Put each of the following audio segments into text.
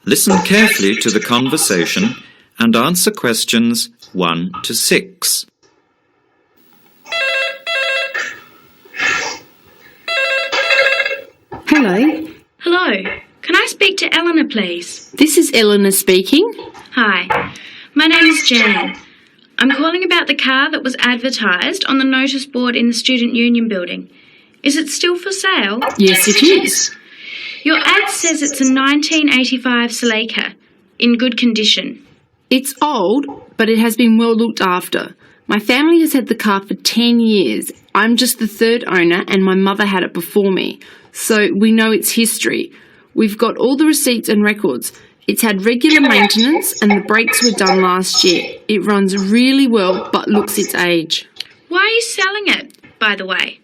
Listen carefully to the conversation and answer questions 1 to 6. Hello. Hello. Can I speak to Eleanor, please? This is Eleanor speaking. Hi. My name is Jan. I'm calling about the car that was advertised on the notice board in the Student Union building. Is it still for sale? Yes, it is. Your ad says it's a 1985 Celica, in good condition. It's old, but it has been well looked after. My family has had the car for 10 years. I'm just the third owner and my mother had it before me, so we know its history. We've got all the receipts and records. It's had regular maintenance and the brakes were done last year. It runs really well but looks its age. Why are you selling it, by the way?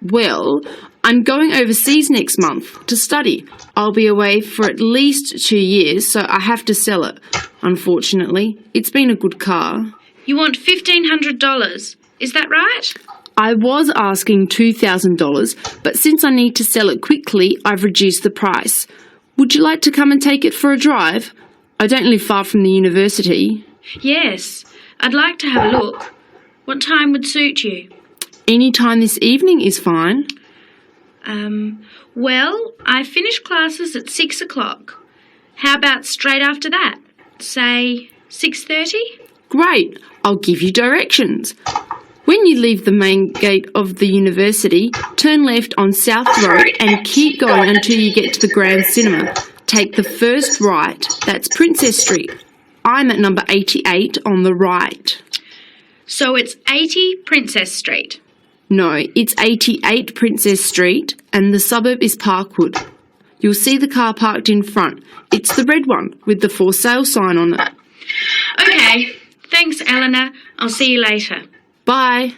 Well, I'm going overseas next month to study. I'll be away for at least 2 years, so I have to sell it. Unfortunately, it's been a good car. You want $1,500, is that right? I was asking $2,000, but since I need to sell it quickly, I've reduced the price. Would you like to come and take it for a drive? I don't live far from the university. Yes, I'd like to have a look. What time would suit you? Any time this evening is fine. Well, I finish classes at 6 o'clock. How about straight after that? Say 6:30? Great, I'll give you directions. When you leave the main gate of the university, turn left on South Road and keep going until you get to the Grand Cinema. Take the first right, that's Princess Street. I'm at number 88 on the right. So it's 80 Princess Street. No, it's 88 Princess Street and the suburb is Parkwood. You'll see the car parked in front. It's the red one with the for sale sign on it. Okay, thanks Eleanor. I'll see you later. Bye.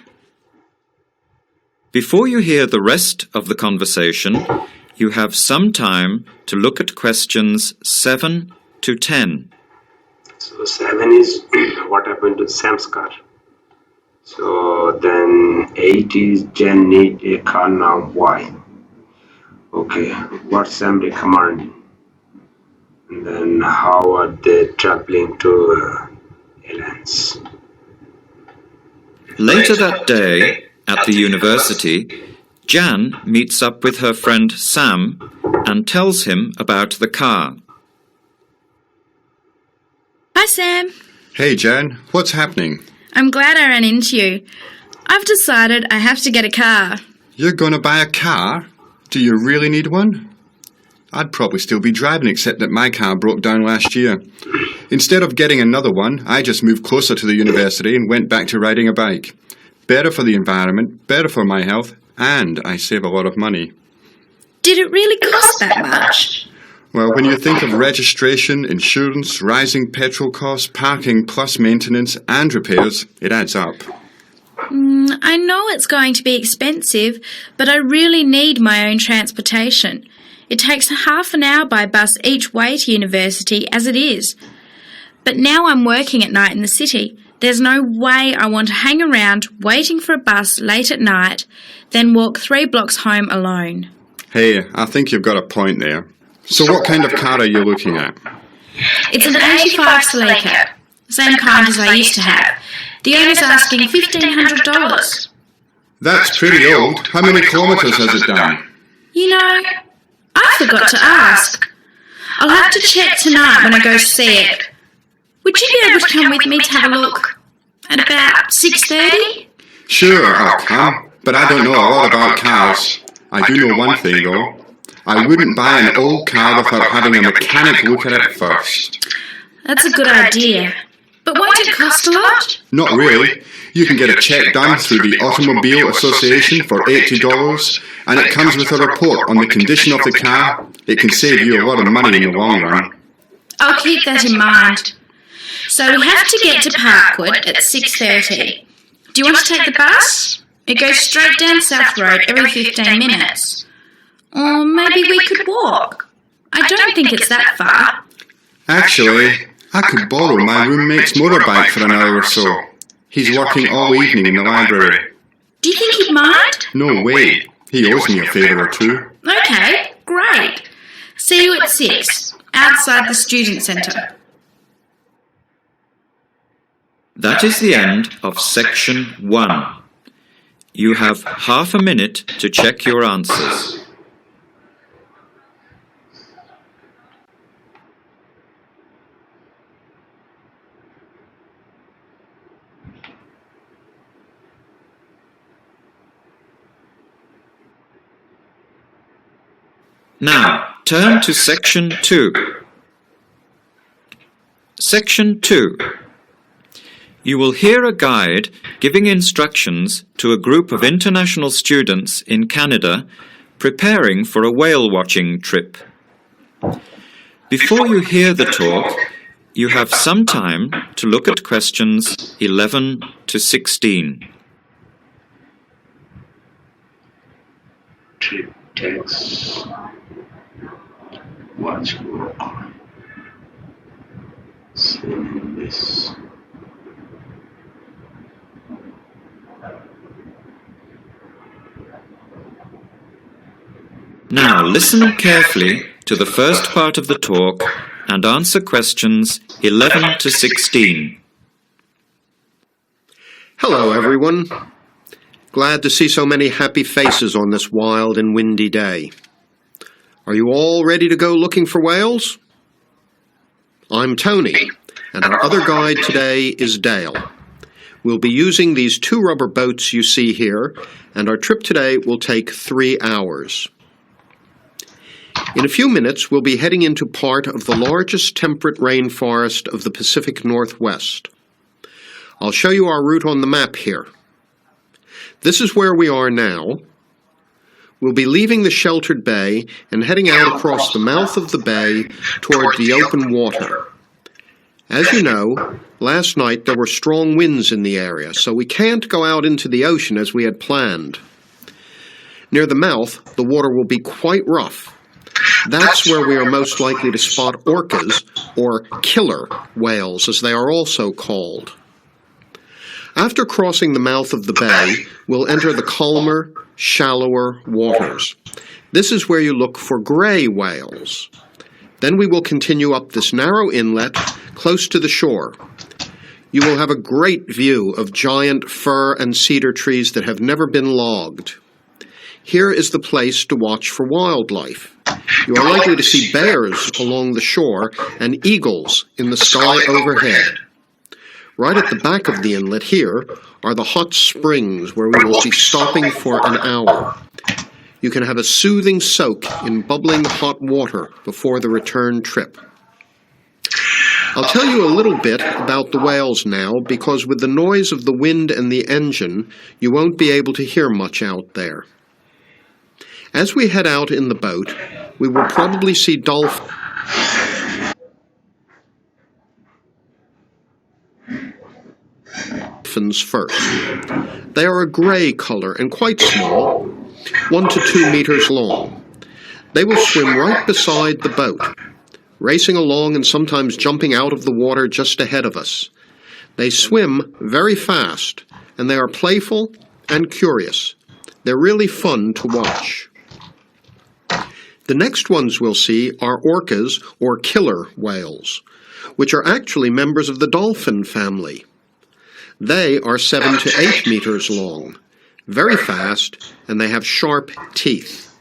Before you hear the rest of the conversation, you have some time to look at questions 7 to 10. So 7 is what happened to Sam's car. So then 8 is Jen need a car now. Why? Okay, what's Sam recommending? And then how are they traveling to Ielts? Later that day, at the university, Jan meets up with her friend Sam and tells him about the car. Hi, Sam. Hey, Jan. What's happening? I'm glad I ran into you. I've decided I have to get a car. You're going to buy a car? Do you really need one? I'd probably still be driving, except that my car broke down last year. Instead of getting another one, I just moved closer to the university and went back to riding a bike. Better for the environment, better for my health, and I save a lot of money. Did it really cost that much? Well, when you think of registration, insurance, rising petrol costs, parking plus maintenance and repairs, it adds up. I know it's going to be expensive, but I really need my own transportation. It takes half an hour by bus each way to university as it is. But now I'm working at night in the city. There's no way I want to hang around waiting for a bus late at night, then walk 3 blocks home alone. Hey, I think you've got a point there. So what kind of car are you looking at? It's an 85 Celica, same kind as I used to have. The owner's asking $1,500. That's pretty old. How many kilometres has it done? You know, I forgot to ask. I'll have to check tonight when I go see it. Would you be able to come with me to have a look at about 6:30? Sure, I'll come, but I don't know a lot about cars. I do know one thing though. I wouldn't buy an old car without having a mechanic look at it first. That's a good idea. But won't it cost a lot? Not really. You can get a check done through the Automobile Association for $80, and it comes with a report on the condition of the car. It can save you a lot of money in the long run. I'll keep that in mind. So we have to get to Parkwood at 6:30. Do you want to take the bus? It goes straight down South Road every 15 minutes. Or maybe we could walk. I don't think it's that far. Actually, I could borrow my roommate's motorbike for an hour or so. He's working all evening in the library. Do you think he'd mind? No way. He owes me a favour or two. Okay, great. See you at 6. outside the student centre. That is the end of section 1. You have half a minute to check your answers. Now, turn to section 2. Section 2. You will hear a guide giving instructions to a group of international students in Canada preparing for a whale watching trip. Before you hear the talk, you have some time to look at questions 11 to 16. Trip text. Watch book. Send this. Now listen carefully to the first part of the talk and answer questions 11 to 16. Hello, everyone. Glad to see so many happy faces on this wild and windy day. Are you all ready to go looking for whales? I'm Tony, and our other guide today is Dale. We'll be using these 2 rubber boats you see here, and our trip today will take 3 hours. In a few minutes, we'll be heading into part of the largest temperate rainforest of the Pacific Northwest. I'll show you our route on the map here. This is where we are now. We'll be leaving the sheltered bay and heading out across the mouth of the bay toward the open water. As you know, last night there were strong winds in the area, so we can't go out into the ocean as we had planned. Near the mouth, the water will be quite rough. That's where we are most likely to spot orcas, or killer whales, as they are also called. After crossing the mouth of the bay, we'll enter the calmer, shallower waters. This is where you look for gray whales. Then we will continue up this narrow inlet close to the shore. You will have a great view of giant fir and cedar trees that have never been logged. Here is the place to watch for wildlife. You are likely to see bears along the shore and eagles in the sky overhead. Right at the back of the inlet here are the hot springs where we will be stopping for an hour. You can have a soothing soak in bubbling hot water before the return trip. I'll tell you a little bit about the whales now, because with the noise of the wind and the engine, you won't be able to hear much out there. As we head out in the boat, we will probably see dolphins first. They are a gray color and quite small, 1 to 2 meters long. They will swim right beside the boat, racing along and sometimes jumping out of the water just ahead of us. They swim very fast, and they are playful and curious. They're really fun to watch. The next ones we'll see are orcas, or killer whales, which are actually members of the dolphin family. They are 7 to 8 meters long, very fast, and they have sharp teeth.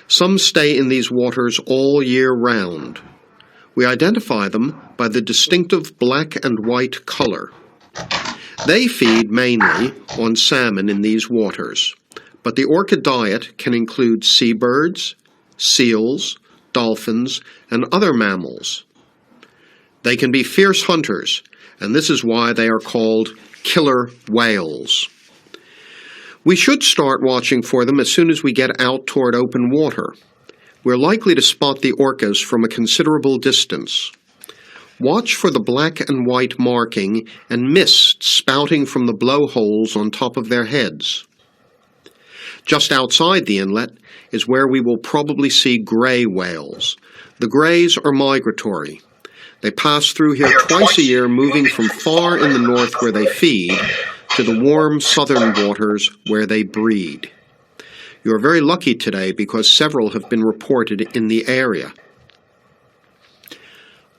Some stay in these waters all year round. We identify them by the distinctive black and white color. They feed mainly on salmon in these waters, but the orca diet can include seabirds, seals, dolphins, and other mammals. They can be fierce hunters, and this is why they are called killer whales. We should start watching for them as soon as we get out toward open water. We're likely to spot the orcas from a considerable distance. Watch for the black and white marking and mist spouting from the blowholes on top of their heads. Just outside the inlet is where we will probably see gray whales. The grays are migratory. They pass through here twice a year, moving from far in the north where they feed to the warm southern waters where they breed. You are very lucky today because several have been reported in the area.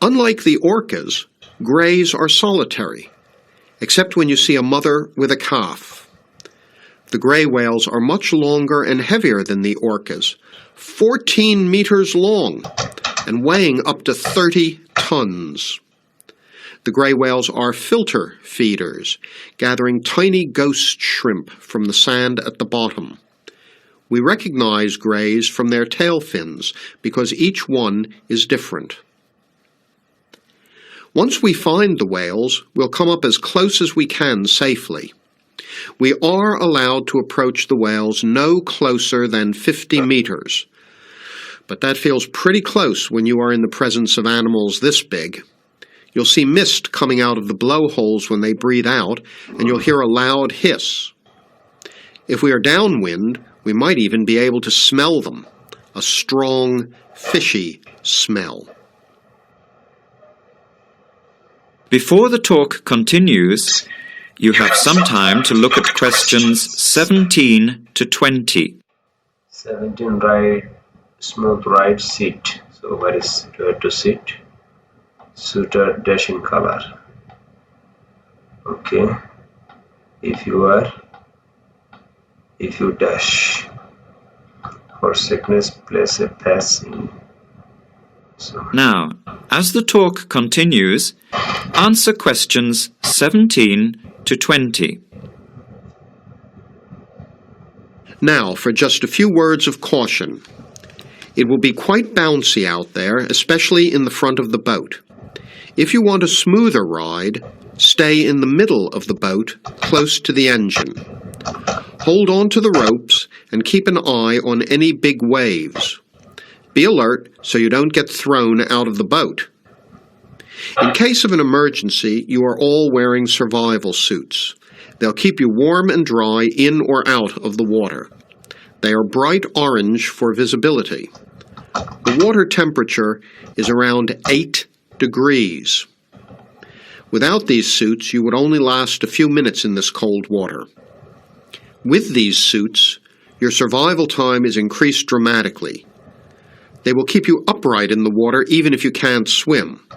Unlike the orcas, greys are solitary, except when you see a mother with a calf. The grey whales are much longer and heavier than the orcas, 14 meters long and weighing up to 30 tons. The grey whales are filter feeders, gathering tiny ghost shrimp from the sand at the bottom. We recognize greys from their tail fins because each one is different. Once we find the whales, we'll come up as close as we can safely. We are allowed to approach the whales no closer than 50 meters, but that feels pretty close when you are in the presence of animals this big. You'll see mist coming out of the blowholes when they breathe out, and you'll hear a loud hiss. If we are downwind, we might even be able to smell them, a strong, fishy smell. Before the talk continues, you have some time to look at questions 17 to 20. 17, right, smooth right seat. So where to sit? Suited dash in color. Okay. If you dash. For sickness, place a pass in. So. Now, as the talk continues, answer questions 17 to 20. Now, for just a few words of caution. It will be quite bouncy out there, especially in the front of the boat. If you want a smoother ride, stay in the middle of the boat, close to the engine. Hold on to the ropes and keep an eye on any big waves. Be alert so you don't get thrown out of the boat. In case of an emergency, you are all wearing survival suits. They'll keep you warm and dry in or out of the water. They are bright orange for visibility. The water temperature is around 8 degrees. Without these suits, you would only last a few minutes in this cold water. With these suits, your survival time is increased dramatically. They will keep you upright in the water even if you can't swim.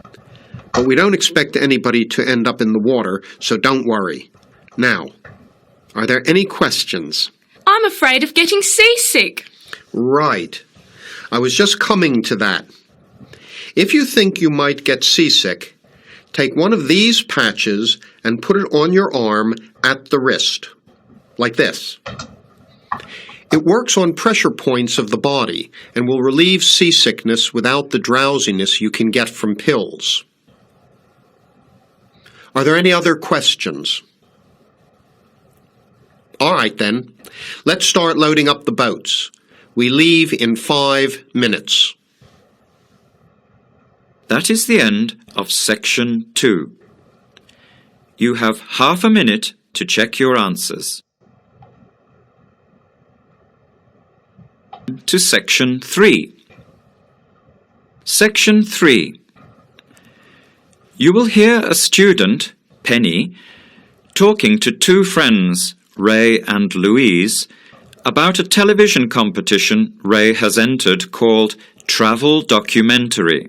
But we don't expect anybody to end up in the water, so don't worry. Now, are there any questions? I'm afraid of getting seasick. Right. I was just coming to that. If you think you might get seasick, take one of these patches and put it on your arm at the wrist, like this. It works on pressure points of the body and will relieve seasickness without the drowsiness you can get from pills. Are there any other questions? All right then, let's start loading up the boats. We leave in 5 minutes. That is the end of section 2. You have half a minute to check your answers. To section 3. Section 3. You will hear a student, Penny, talking to two friends, Ray and Louise, about a television competition Ray has entered called Travel Documentary.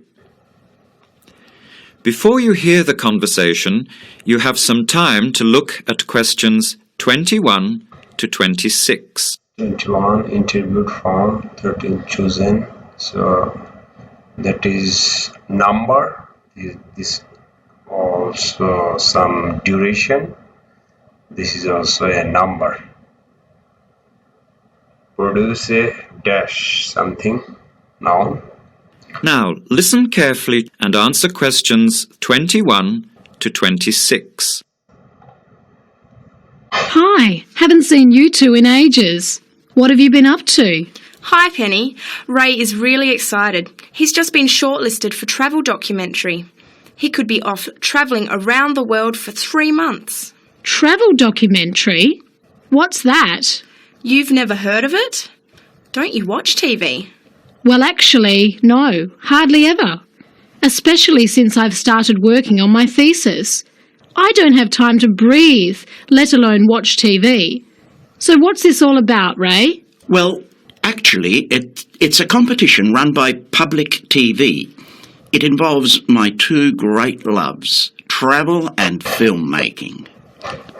Before you hear the conversation, you have some time to look at questions 21 to 26. 21 interviewed from 13 chosen. So that is number. This also some duration. This is also a number. Produce a dash something noun. Now, listen carefully and answer questions 21 to 26. Hi, haven't seen you two in ages. What have you been up to? Hi, Penny. Ray is really excited. He's just been shortlisted for Travel Documentary. He could be off travelling around the world for 3 months. Travel documentary? What's that? You've never heard of it? Don't you watch TV? Well, actually, no, hardly ever. Especially since I've started working on my thesis. I don't have time to breathe, let alone watch TV. So what's this all about, Ray? Well, actually, it's a competition run by public TV. It involves my two great loves, travel and filmmaking.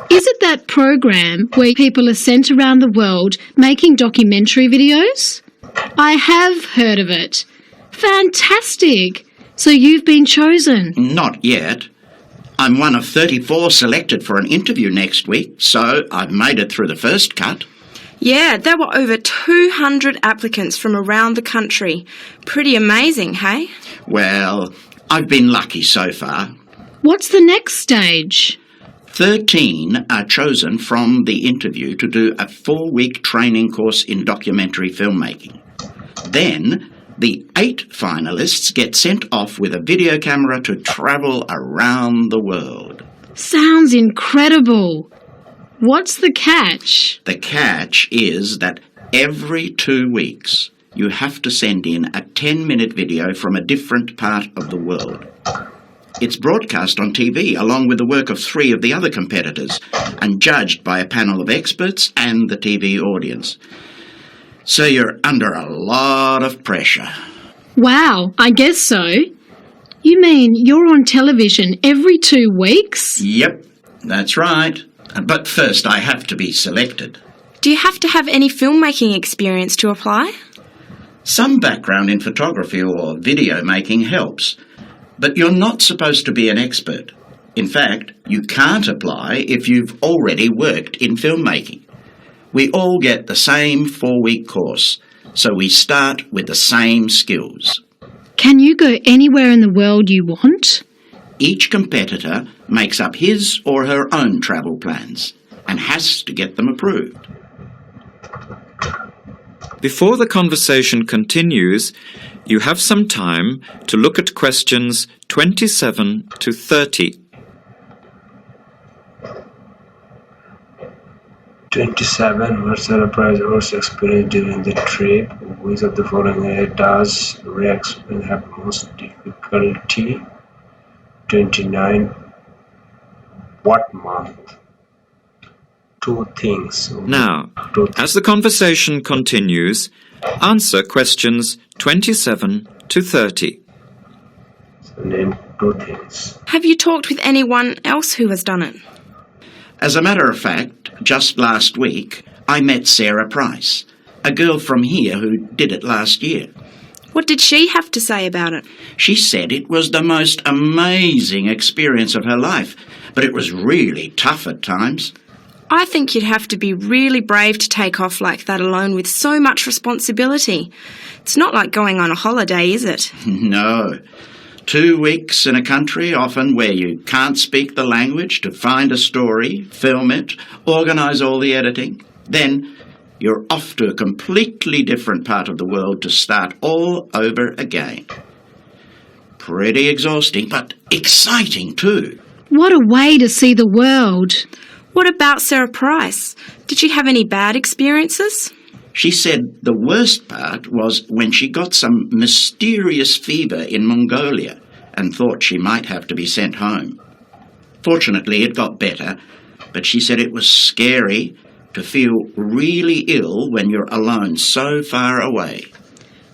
Is it that program where people are sent around the world making documentary videos? I have heard of it. Fantastic! So you've been chosen? Not yet. I'm one of 34 selected for an interview next week, so I've made it through the first cut. Yeah, there were over 200 applicants from around the country. Pretty amazing, hey? Well, I've been lucky so far. What's the next stage? 13 are chosen from the interview to do a 4-week training course in documentary filmmaking. Then, the 8 finalists get sent off with a video camera to travel around the world. Sounds incredible. What's the catch? The catch is that every 2 weeks you have to send in a 10-minute video from a different part of the world. It's broadcast on TV along with the work of 3 of the other competitors and judged by a panel of experts and the TV audience. So you're under a lot of pressure. Wow, I guess so. You mean you're on television every 2 weeks? Yep, that's right. But first I have to be selected. Do you have to have any filmmaking experience to apply? Some background in photography or video making helps, but you're not supposed to be an expert. In fact, you can't apply if you've already worked in filmmaking. We all get the same 4-week course, so we start with the same skills. Can you go anywhere in the world you want? Each competitor makes up his or her own travel plans and has to get them approved. Before the conversation continues, you have some time to look at questions 27 to 30. 27. What surprise or experience during the trip? Which of the following does Rex have most difficulty? 29. What month? 2 things. Now, 2 things. as the conversation continues, answer questions 27 to 30. So name 2 things. Have you talked with anyone else who has done it? As a matter of fact, just last week, I met Sarah Price, a girl from here who did it last year. What did she have to say about it? She said it was the most amazing experience of her life, but it was really tough at times. I think you'd have to be really brave to take off like that alone with so much responsibility. It's not like going on a holiday, is it? No. 2 weeks in a country, often where you can't speak the language, to find a story, film it, organise all the editing. Then you're off to a completely different part of the world to start all over again. Pretty exhausting, but exciting too. What a way to see the world. What about Sarah Price? Did she have any bad experiences? She said the worst part was when she got some mysterious fever in Mongolia and thought she might have to be sent home. Fortunately, it got better, but she said it was scary to feel really ill when you're alone so far away.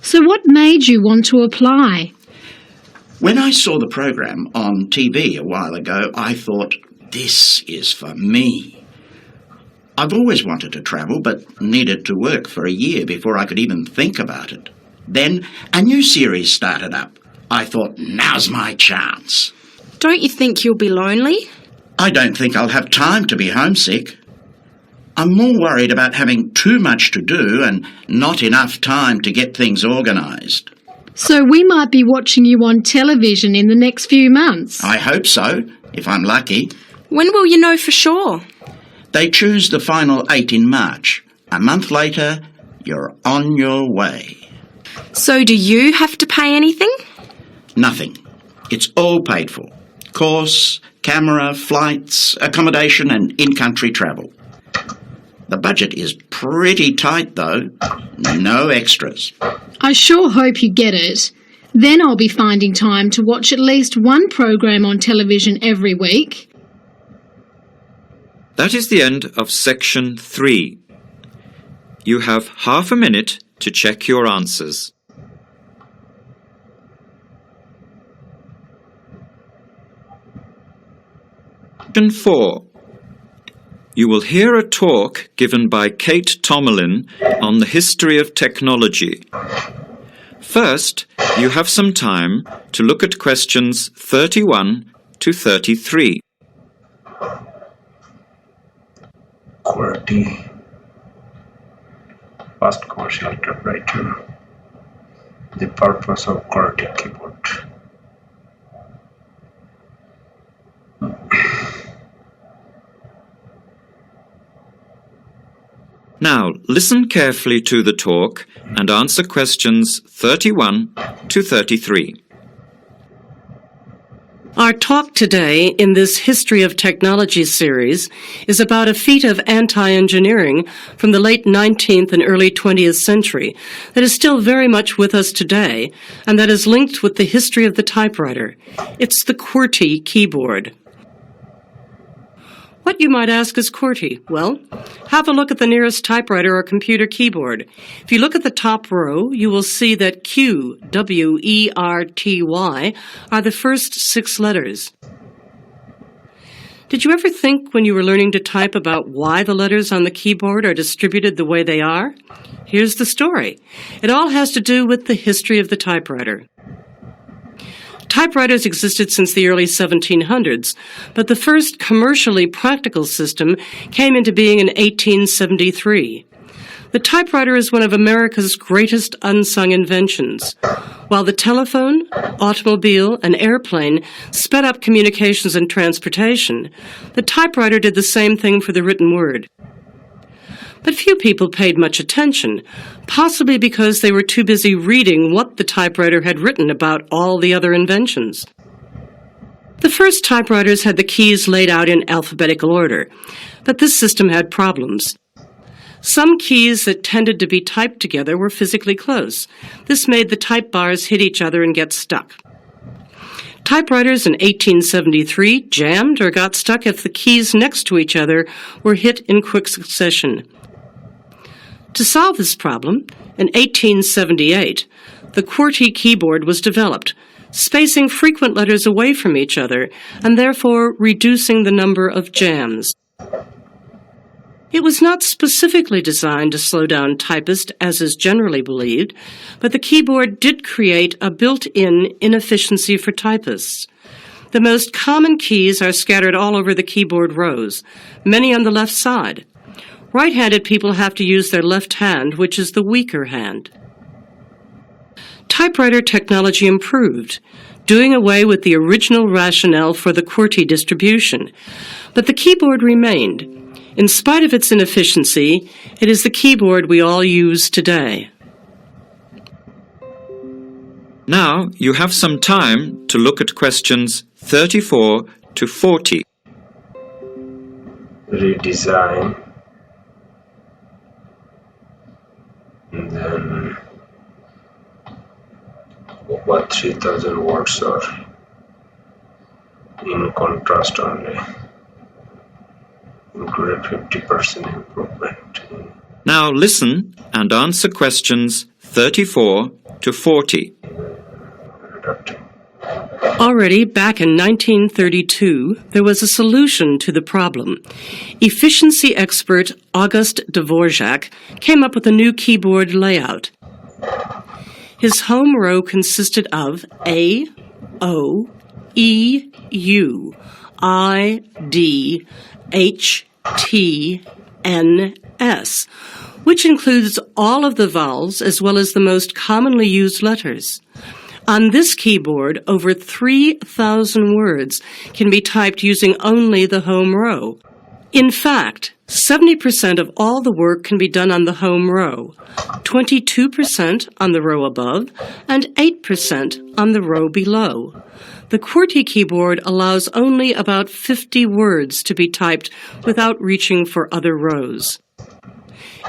So what made you want to apply? When I saw the program on TV a while ago, I thought, this is for me. I've always wanted to travel, but needed to work for a year before I could even think about it. Then a new series started up. I thought, now's my chance. Don't you think you'll be lonely? I don't think I'll have time to be homesick. I'm more worried about having too much to do and not enough time to get things organised. So we might be watching you on television in the next few months. I hope so, if I'm lucky. When will you know for sure? They choose the final 8 in March. A month later, you're on your way. So do you have to pay anything? Nothing. It's all paid for. Course, camera, flights, accommodation and in-country travel. The budget is pretty tight though. No extras. I sure hope you get it. Then I'll be finding time to watch at least one program on television every week. That is the end of section 3. You have half a minute to check your answers. Question 4. You will hear a talk given by Kate Tomlin on the history of technology. First, you have some time to look at questions 31 to 33. QWERTY, first commercial typewriter. The purpose of QWERTY keyboard. Now, listen carefully to the talk and answer questions 31 to 33. Our talk today in this History of Technology series is about a feat of anti-engineering from the late 19th and early 20th century that is still very much with us today and that is linked with the history of the typewriter. It's the QWERTY keyboard. What, you might ask, is QWERTY? Well, have a look at the nearest typewriter or computer keyboard. If you look at the top row, you will see that Q, W, E, R, T, Y are the first 6 letters. Did you ever think when you were learning to type about why the letters on the keyboard are distributed the way they are? Here's the story. It all has to do with the history of the typewriter. Typewriters existed since the early 1700s, but the first commercially practical system came into being in 1873. The typewriter is one of America's greatest unsung inventions. While the telephone, automobile, and airplane sped up communications and transportation, the typewriter did the same thing for the written word. But few people paid much attention, possibly because they were too busy reading what the typewriter had written about all the other inventions. The first typewriters had the keys laid out in alphabetical order, but this system had problems. Some keys that tended to be typed together were physically close. This made the type bars hit each other and get stuck. Typewriters in 1873 jammed or got stuck if the keys next to each other were hit in quick succession. To solve this problem, in 1878, the QWERTY keyboard was developed, spacing frequent letters away from each other and therefore reducing the number of jams. It was not specifically designed to slow down typists, as is generally believed, but the keyboard did create a built-in inefficiency for typists. The most common keys are scattered all over the keyboard rows, many on the left side. Right-handed people have to use their left hand, which is the weaker hand. Typewriter technology improved, doing away with the original rationale for the QWERTY distribution, but the keyboard remained. In spite of its inefficiency, it is the keyboard we all use today. Now you have some time to look at questions 34 to 40. Redesign. And then what 3000 words are in contrast only. Included 50% improvement. Now listen and answer questions 34 to 40. Already back in 1932, there was a solution to the problem. Efficiency expert August Dvorak came up with a new keyboard layout. His home row consisted of A, O, E, U, I, D, H, T, N, S, which includes all of the vowels as well as the most commonly used letters. On this keyboard, over 3,000 words can be typed using only the home row. In fact, 70% of all the work can be done on the home row, 22% on the row above, and 8% on the row below. The QWERTY keyboard allows only about 50 words to be typed without reaching for other rows.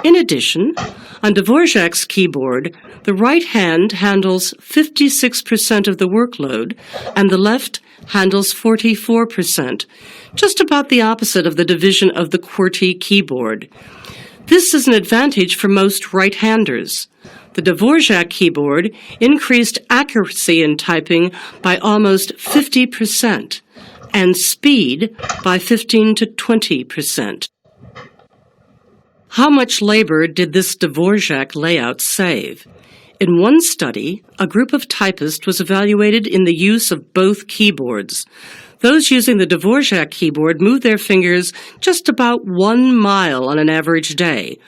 In addition, on Dvorak's keyboard, the right hand handles 56% of the workload and the left handles 44%, just about the opposite of the division of the QWERTY keyboard. This is an advantage for most right-handers. The Dvorak keyboard increased accuracy in typing by almost 50%, and speed by 15 to 20%. How much labor did this Dvorak layout save? In one study, a group of typists was evaluated in the use of both keyboards. Those using the Dvorak keyboard moved their fingers just about 1 mile on an average day,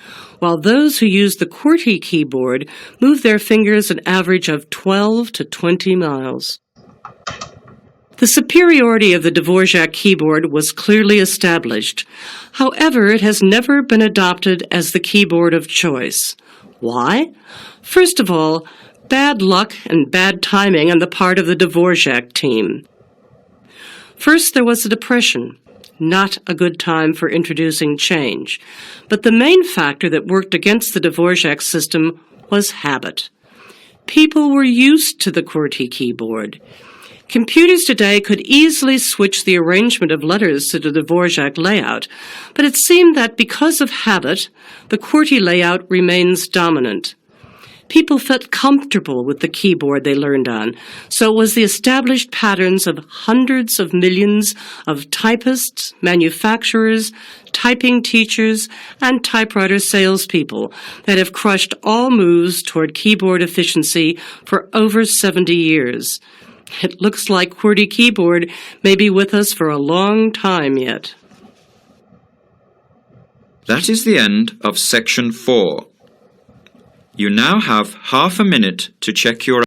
while those who used the QWERTY keyboard moved their fingers an average of 12 to 20 miles. The superiority of the Dvorak keyboard was clearly established. However, it has never been adopted as the keyboard of choice. Why? First of all, bad luck and bad timing on the part of the Dvorak team. First, there was the Depression. Not a good time for introducing change. But the main factor that worked against the Dvorak system was habit. People were used to the QWERTY keyboard. Computers today could easily switch the arrangement of letters to the Dvorak layout, but it seemed that because of habit, the QWERTY layout remains dominant. People felt comfortable with the keyboard they learned on, so it was the established patterns of hundreds of millions of typists, manufacturers, typing teachers, and typewriter salespeople that have crushed all moves toward keyboard efficiency for over 70 years. It looks like QWERTY keyboard may be with us for a long time yet. That is the end of section 4. You now have half a minute to check your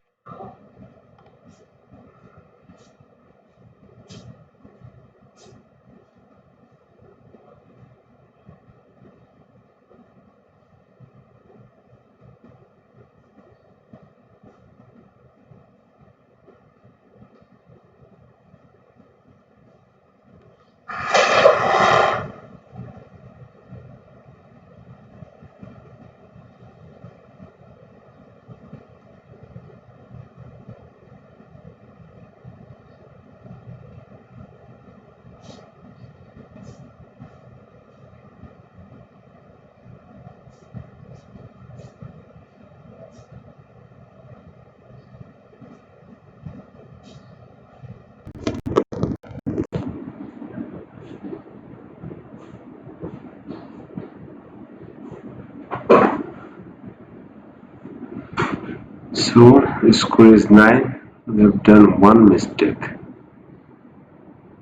So, score is 9. We have done one mistake.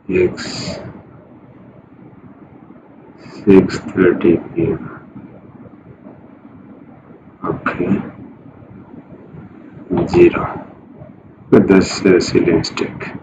X 6:30 p.m. Okay. 0. But that's a silly mistake.